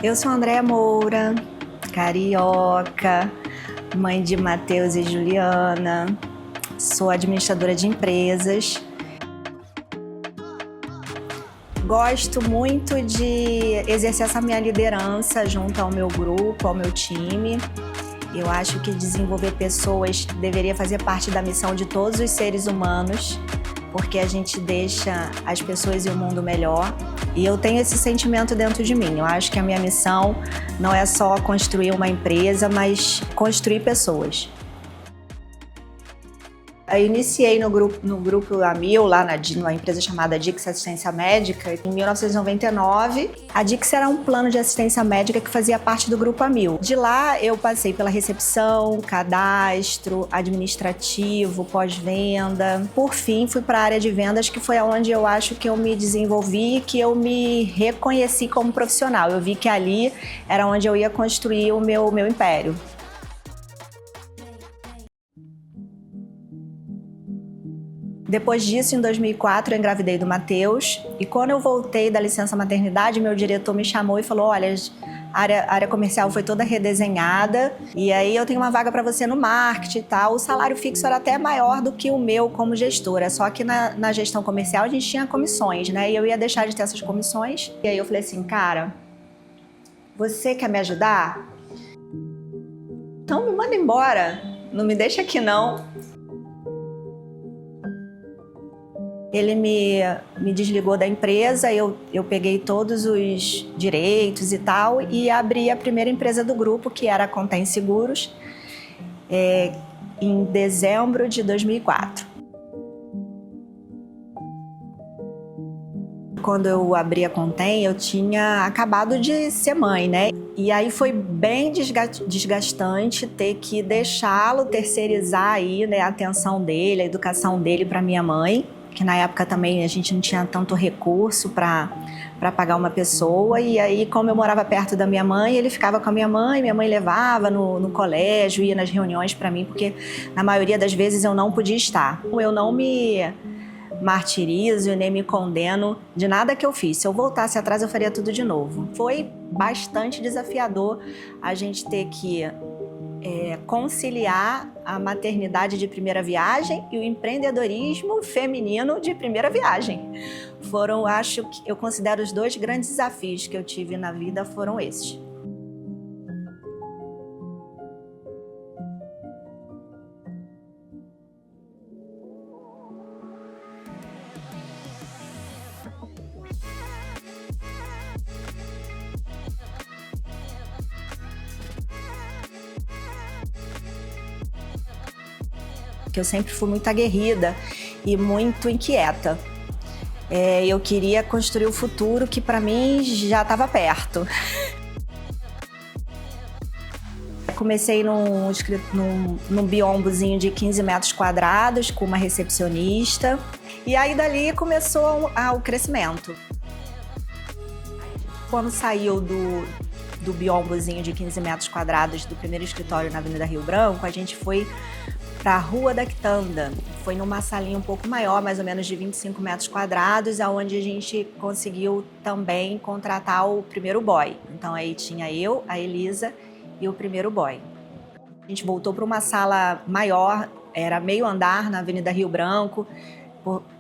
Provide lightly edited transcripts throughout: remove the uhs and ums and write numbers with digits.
Eu sou Andréa Moura, carioca, mãe de Matheus e Juliana, sou administradora de empresas. Gosto muito de exercer essa minha liderança junto ao meu grupo, ao meu time. Eu acho que desenvolver pessoas deveria fazer parte da missão de todos os seres humanos, porque a gente deixa as pessoas e o mundo melhor. E eu tenho esse sentimento dentro de mim. Eu acho que a minha missão não é só construir uma empresa, mas construir pessoas. Eu iniciei no grupo Amil, lá numa empresa chamada Dix Assistência Médica, em 1999. A Dix era um plano de assistência médica que fazia parte do grupo Amil. De lá eu passei pela recepção, cadastro, administrativo, pós-venda. Por fim, fui para a área de vendas, que foi onde eu acho que eu me desenvolvi, que eu me reconheci como profissional. Eu vi que ali era onde eu ia construir o meu império. Depois disso, em 2004, eu engravidei do Matheus, e quando eu voltei da licença maternidade, meu diretor me chamou e falou: olha, a área comercial foi toda redesenhada, e aí eu tenho uma vaga para você no marketing e tal. O salário fixo era até maior do que o meu como gestora, só que na gestão comercial a gente tinha comissões, né? E eu ia deixar de ter essas comissões. E aí eu falei assim: cara, você quer me ajudar? Então me manda embora, não me deixa aqui não. Ele me desligou da empresa, eu peguei todos os direitos e tal e abri a primeira empresa do grupo, que era a Contém Seguros, em dezembro de 2004. Quando eu abri a Contém, eu tinha acabado de ser mãe, né? E aí foi bem desgastante ter que deixá-lo, terceirizar aí, né, a atenção dele, a educação dele para minha mãe, que na época também a gente não tinha tanto recurso para pagar uma pessoa. E aí, como eu morava perto da minha mãe, ele ficava com a minha mãe levava no colégio, ia nas reuniões para mim, porque na maioria das vezes eu não podia estar. Eu não me martirizo e nem me condeno de nada que eu fiz. Se eu voltasse atrás, eu faria tudo de novo. Foi bastante desafiador a gente ter que conciliar a maternidade de primeira viagem e o empreendedorismo feminino de primeira viagem. Eu considero os dois grandes desafios que eu tive na vida foram esses. Eu sempre fui muito aguerrida e muito inquieta. Eu queria construir o futuro que para mim já estava perto. Comecei num biombozinho de 15 metros quadrados com uma recepcionista, e aí dali começou o crescimento. Quando saiu do biombozinho de 15 metros quadrados do primeiro escritório na Avenida Rio Branco, a gente foi para a Rua da Quitanda. Foi numa salinha um pouco maior, mais ou menos de 25 metros quadrados, onde a gente conseguiu também contratar o primeiro boy. Então aí tinha eu, a Elisa e o primeiro boy. A gente voltou para uma sala maior, era meio andar na Avenida Rio Branco,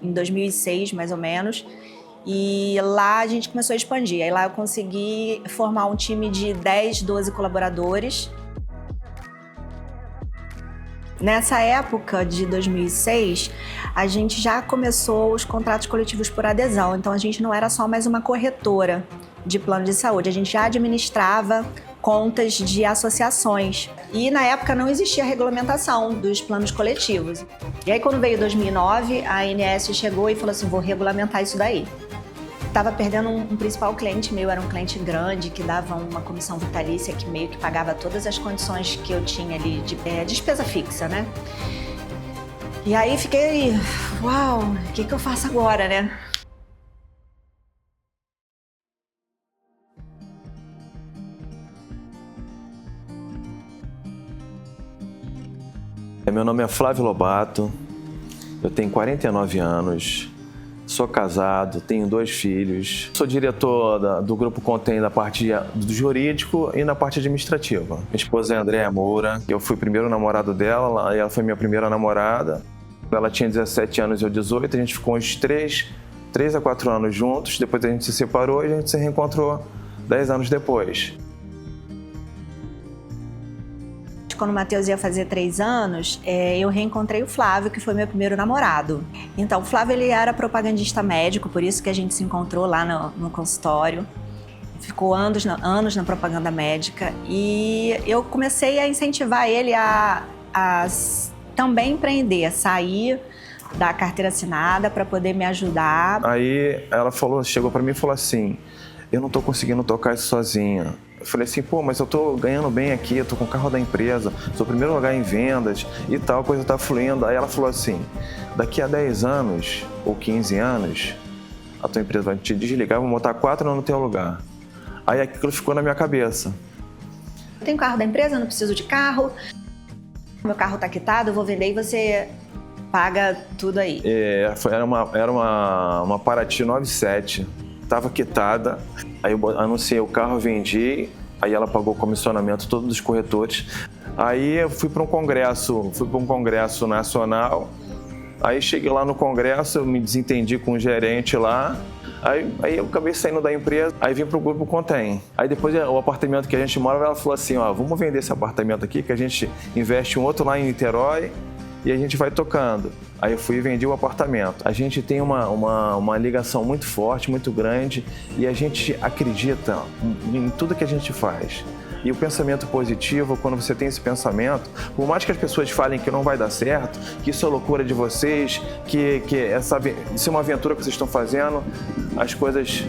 em 2006 mais ou menos. E lá a gente começou a expandir. Aí lá eu consegui formar um time de 10, 12 colaboradores. Nessa época de 2006, a gente já começou os contratos coletivos por adesão, então a gente não era só mais uma corretora de plano de saúde, a gente já administrava contas de associações. E na época não existia regulamentação dos planos coletivos. E aí quando veio 2009, a ANS chegou e falou assim: vou regulamentar isso daí. Estava perdendo um principal cliente meu, era um cliente grande que dava uma comissão vitalícia que meio que pagava todas as condições que eu tinha ali de despesa fixa, né? E aí fiquei, uau, o que eu faço agora, né? Meu nome é Flávio Lobato, eu tenho 49 anos, Sou casado, tenho 2 filhos. Sou diretor do Grupo Contém da parte do jurídico e na parte administrativa. Minha esposa é Andréa Moura. Eu fui o primeiro namorado dela, ela foi minha primeira namorada. Ela tinha 17 anos e eu 18. A gente ficou uns 3 a 4 anos juntos. Depois a gente se separou e a gente se reencontrou 10 anos depois. Quando o Matheus ia fazer 3 anos, eu reencontrei o Flávio, que foi meu primeiro namorado. Então, o Flávio, ele era propagandista médico, por isso que a gente se encontrou lá no consultório. Ficou anos na propaganda médica e eu comecei a incentivar ele a também empreender, a sair da carteira assinada para poder me ajudar. Aí ela chegou para mim e falou assim, eu não estou conseguindo tocar isso sozinha. Eu falei assim, pô, mas eu tô ganhando bem aqui, eu tô com o carro da empresa, sou o primeiro lugar em vendas e tal, a coisa tá fluindo. Aí ela falou assim, daqui a 10 anos ou 15 anos, a tua empresa vai te desligar, vou botar 4 no teu lugar. Aí aquilo ficou na minha cabeça. Eu tenho carro da empresa, eu não preciso de carro, meu carro tá quitado, eu vou vender e você paga tudo aí. Era uma Paraty 97. Estava quitada, aí eu anunciei o carro, vendi, aí ela pagou o comissionamento todo dos corretores. Aí eu fui para um congresso nacional, aí cheguei lá no congresso, eu me desentendi com o gerente lá, aí eu acabei saindo da empresa, aí vim para o Grupo Contém. Aí depois o apartamento que a gente mora, ela falou assim, ó, vamos vender esse apartamento aqui, que a gente investe um outro lá em Niterói, e a gente vai tocando. Aí eu fui e vendi o apartamento. A gente tem uma ligação muito forte, muito grande, e a gente acredita em tudo que a gente faz. E o pensamento positivo, quando você tem esse pensamento, por mais que as pessoas falem que não vai dar certo, que isso é loucura de vocês, que isso é uma aventura que vocês estão fazendo, as coisas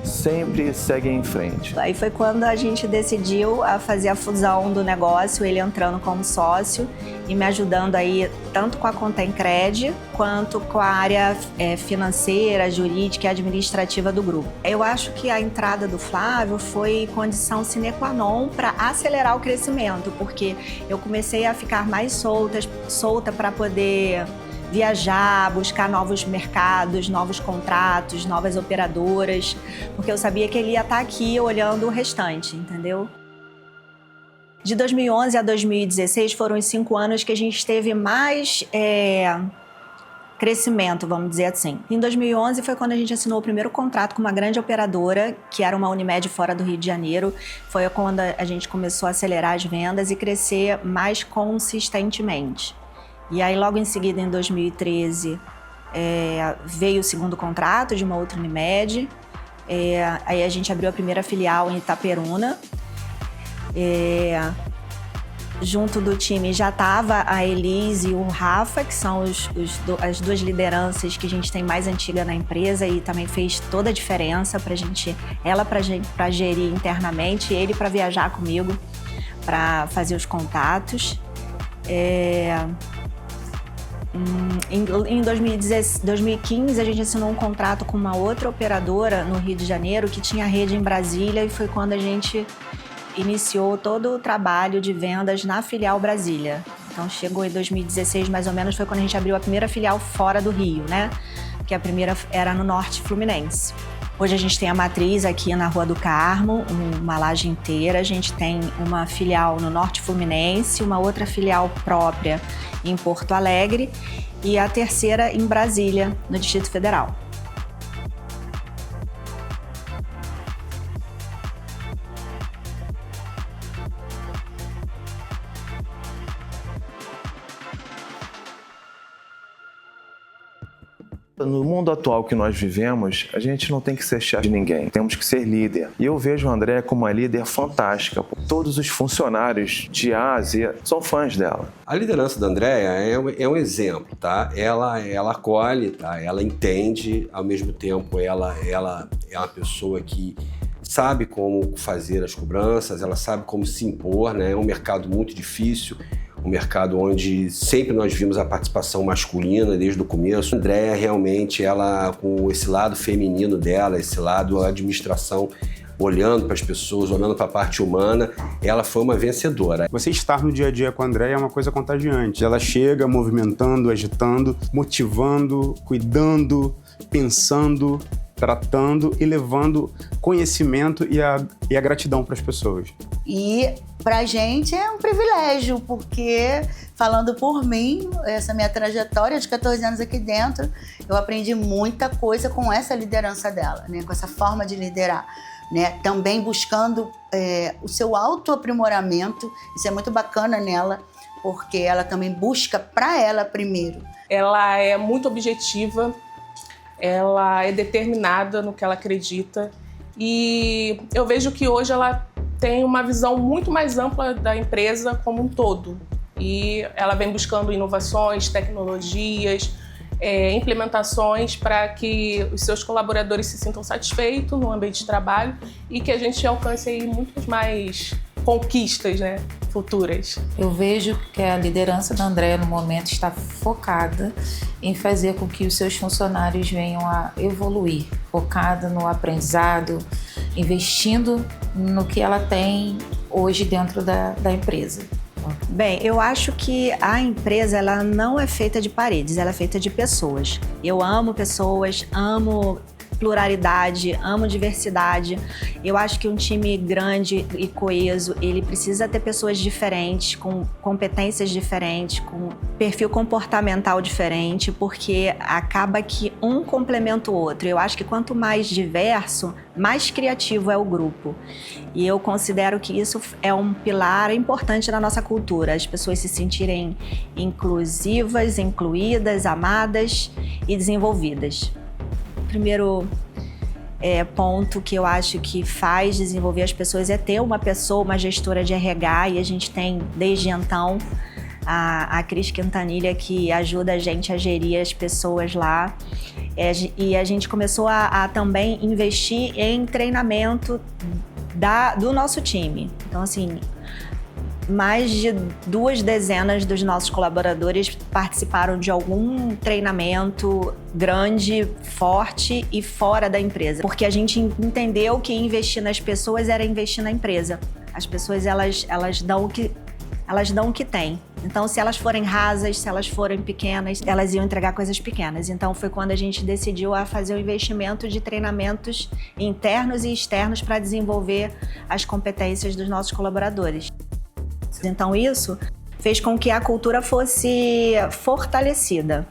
sempre seguem em frente. Aí foi quando a gente decidiu a fazer a fusão do negócio, ele entrando como sócio e me ajudando aí tanto com a Contém Cred quanto com a área financeira, jurídica e administrativa do grupo. Eu acho que a entrada do Flávio foi condição sine qua non para acelerar o crescimento, porque eu comecei a ficar mais solta para poder viajar, buscar novos mercados, novos contratos, novas operadoras, porque eu sabia que ele ia estar aqui olhando o restante, entendeu? De 2011 a 2016 foram os 5 anos que a gente teve mais crescimento, vamos dizer assim. Em 2011 foi quando a gente assinou o primeiro contrato com uma grande operadora, que era uma Unimed fora do Rio de Janeiro. Foi quando a gente começou a acelerar as vendas e crescer mais consistentemente. E aí, logo em seguida, em 2013, veio o segundo contrato de uma outra Unimed. Aí a gente abriu a primeira filial em Itaperuna. Junto do time já estava a Elise e o Rafa, que são as 2 lideranças que a gente tem mais antiga na empresa e também fez toda a diferença pra gente, ela para gerir internamente, ele para viajar comigo, para fazer os contatos. Em 2015, a gente assinou um contrato com uma outra operadora no Rio de Janeiro que tinha rede em Brasília e foi quando a gente iniciou todo o trabalho de vendas na filial Brasília. Então chegou em 2016, mais ou menos, foi quando a gente abriu a primeira filial fora do Rio, né? Que a primeira era no Norte Fluminense. Hoje a gente tem a matriz aqui na Rua do Carmo, uma laje inteira. A gente tem uma filial no Norte Fluminense, uma outra filial própria em Porto Alegre e a terceira em Brasília, no Distrito Federal. No mundo atual que nós vivemos, a gente não tem que ser chefe de ninguém, temos que ser líder. E eu vejo a Andréa como uma líder fantástica. Todos os funcionários de A a Z são fãs dela. A liderança da Andréa é um exemplo, tá? Ela acolhe, tá? Ela entende, ao mesmo tempo ela é uma pessoa que sabe como fazer as cobranças, ela sabe como se impor, né? É um mercado muito difícil, um mercado onde sempre nós vimos a participação masculina desde o começo. A Andréa realmente, ela com esse lado feminino dela, esse lado da administração, olhando para as pessoas, olhando para a parte humana, ela foi uma vencedora. Você estar no dia a dia com a Andréa é uma coisa contagiante. Ela chega movimentando, agitando, motivando, cuidando, pensando, tratando e levando conhecimento e a gratidão para as pessoas. E pra gente é um privilégio, porque, falando por mim, essa minha trajetória de 14 anos aqui dentro, eu aprendi muita coisa com essa liderança dela, né? Com essa forma de liderar, né? Também buscando o seu autoaprimoramento. Isso é muito bacana nela, porque ela também busca para ela primeiro. Ela é muito objetiva, ela é determinada no que ela acredita, e eu vejo que hoje ela tem uma visão muito mais ampla da empresa como um todo. E ela vem buscando inovações, tecnologias, implementações para que os seus colaboradores se sintam satisfeitos no ambiente de trabalho e que a gente alcance aí muitas mais conquistas, né, futuras. Eu vejo que a liderança da Andréa no momento está focada em fazer com que os seus funcionários venham a evoluir, focada no aprendizado, investindo no que ela tem hoje dentro da empresa. Bem, eu acho que a empresa ela não é feita de paredes, ela é feita de pessoas. Eu amo pessoas, amo pluralidade, amo diversidade. Eu acho que um time grande e coeso, ele precisa ter pessoas diferentes, com competências diferentes, com perfil comportamental diferente, porque acaba que um complementa o outro. Eu acho que quanto mais diverso, mais criativo é o grupo. E eu considero que isso é um pilar importante na nossa cultura, as pessoas se sentirem inclusivas, incluídas, amadas e desenvolvidas. Primeiro ponto que eu acho que faz desenvolver as pessoas é ter uma pessoa, uma gestora de RH, e a gente tem desde então a Cris Quintanilha, que ajuda a gente a gerir as pessoas lá. E a gente começou a também investir em treinamento do nosso time. Então, assim, mais de 2 dezenas dos nossos colaboradores participaram de algum treinamento grande, forte e fora da empresa. Porque a gente entendeu que investir nas pessoas era investir na empresa. As pessoas, elas dão o que têm. Então, se elas forem rasas, se elas forem pequenas, elas iam entregar coisas pequenas. Então, foi quando a gente decidiu a fazer o investimento de treinamentos internos e externos para desenvolver as competências dos nossos colaboradores. Então, isso fez com que a cultura fosse fortalecida.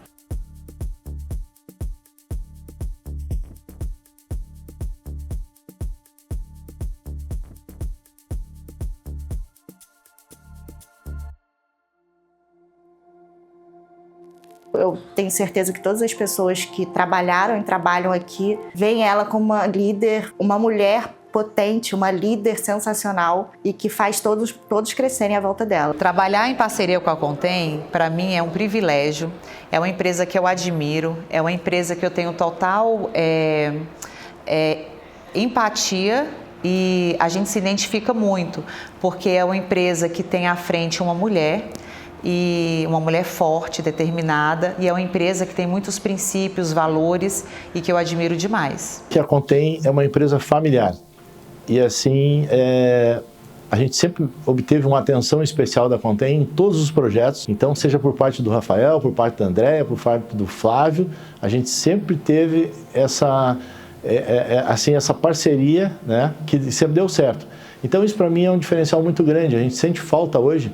Eu tenho certeza que todas as pessoas que trabalharam e trabalham aqui veem ela como uma líder, uma mulher potente, uma líder sensacional e que faz todos crescerem à volta dela. Trabalhar em parceria com a Contém, para mim, é um privilégio. É uma empresa que eu admiro, é uma empresa que eu tenho total empatia e a gente se identifica muito, porque é uma empresa que tem à frente uma mulher, e uma mulher forte, determinada, e é uma empresa que tem muitos princípios, valores e que eu admiro demais. A Contém é uma empresa familiar e assim a gente sempre obteve uma atenção especial da Contém em todos os projetos, então seja por parte do Rafael, por parte da Andréa, por parte do Flávio, a gente sempre teve essa parceria, né, que sempre deu certo. Então isso para mim é um diferencial muito grande, a gente sente falta hoje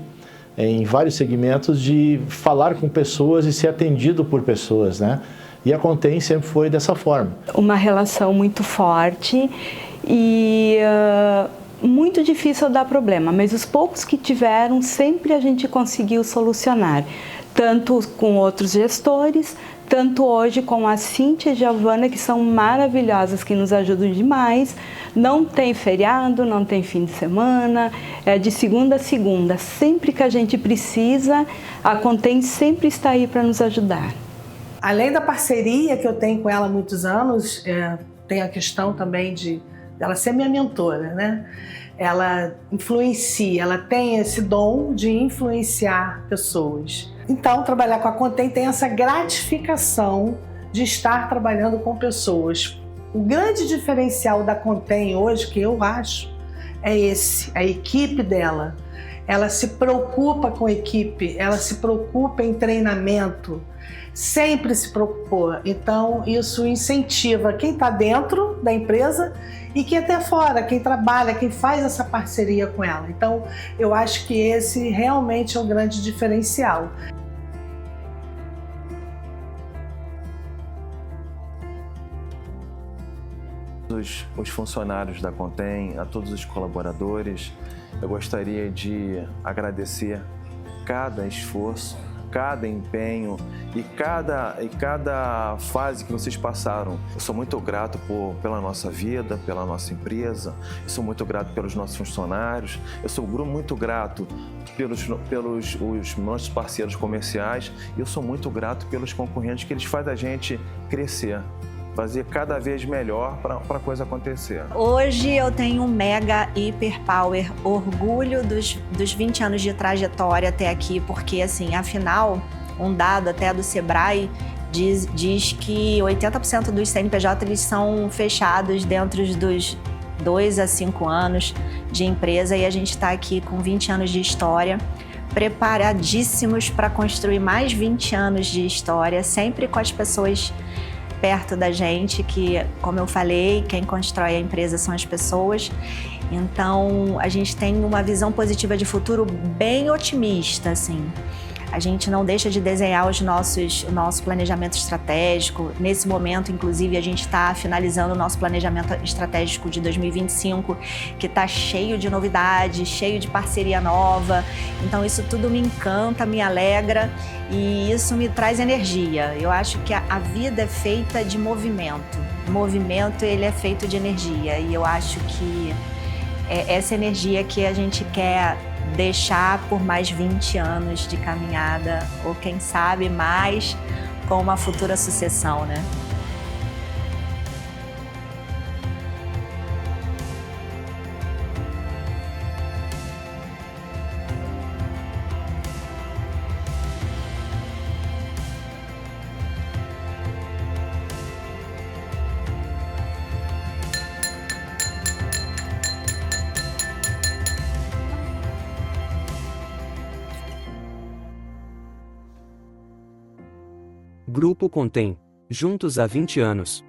em vários segmentos de falar com pessoas e ser atendido por pessoas, né? E a Contém sempre foi dessa forma. Uma relação muito forte e muito difícil dar problema, mas os poucos que tiveram, sempre a gente conseguiu solucionar, tanto com outros gestores, tanto hoje com a Cíntia e a Giovana, que são maravilhosas, que nos ajudam demais. Não tem feriado, não tem fim de semana, é de segunda a segunda. Sempre que a gente precisa, a Contém sempre está aí para nos ajudar. Além da parceria que eu tenho com ela há muitos anos, tem a questão também de ela ser minha mentora, né? Ela influencia, ela tem esse dom de influenciar pessoas. Então, trabalhar com a Contém tem essa gratificação de estar trabalhando com pessoas. O grande diferencial da Contém hoje, que eu acho, é esse, a equipe dela. Ela se preocupa com a equipe, ela se preocupa em treinamento, sempre se preocupou. Então, isso incentiva quem está dentro da empresa e quem está fora, quem trabalha, quem faz essa parceria com ela. Então, eu acho que esse realmente é um grande diferencial. Os funcionários da Contém, a todos os colaboradores, eu gostaria de agradecer cada esforço, cada empenho e cada fase que vocês passaram. Eu sou muito grato pela nossa vida, pela nossa empresa, eu sou muito grato pelos nossos funcionários, eu sou muito grato pelos os nossos parceiros comerciais e eu sou muito grato pelos concorrentes que eles fazem a gente crescer, fazer cada vez melhor para a coisa acontecer. Hoje eu tenho um mega, hiper power orgulho dos 20 anos de trajetória até aqui, porque assim, afinal, um dado até do Sebrae diz que 80% dos CNPJ eles são fechados dentro dos 2 a 5 anos de empresa e a gente está aqui com 20 anos de história, preparadíssimos para construir mais 20 anos de história, sempre com as pessoas perto da gente, que, como eu falei, quem constrói a empresa são as pessoas. Então, a gente tem uma visão positiva de futuro bem otimista, assim. A gente não deixa de desenhar o nosso planejamento estratégico. Nesse momento, inclusive, a gente está finalizando o nosso planejamento estratégico de 2025, que está cheio de novidades, cheio de parceria nova. Então, isso tudo me encanta, me alegra e isso me traz energia. Eu acho que a vida é feita de movimento. O movimento, ele é feito de energia e eu acho que é essa energia que a gente quer deixar por mais 20 anos de caminhada, ou quem sabe mais, com uma futura sucessão, né? Grupo Contém. Juntos há 20 anos.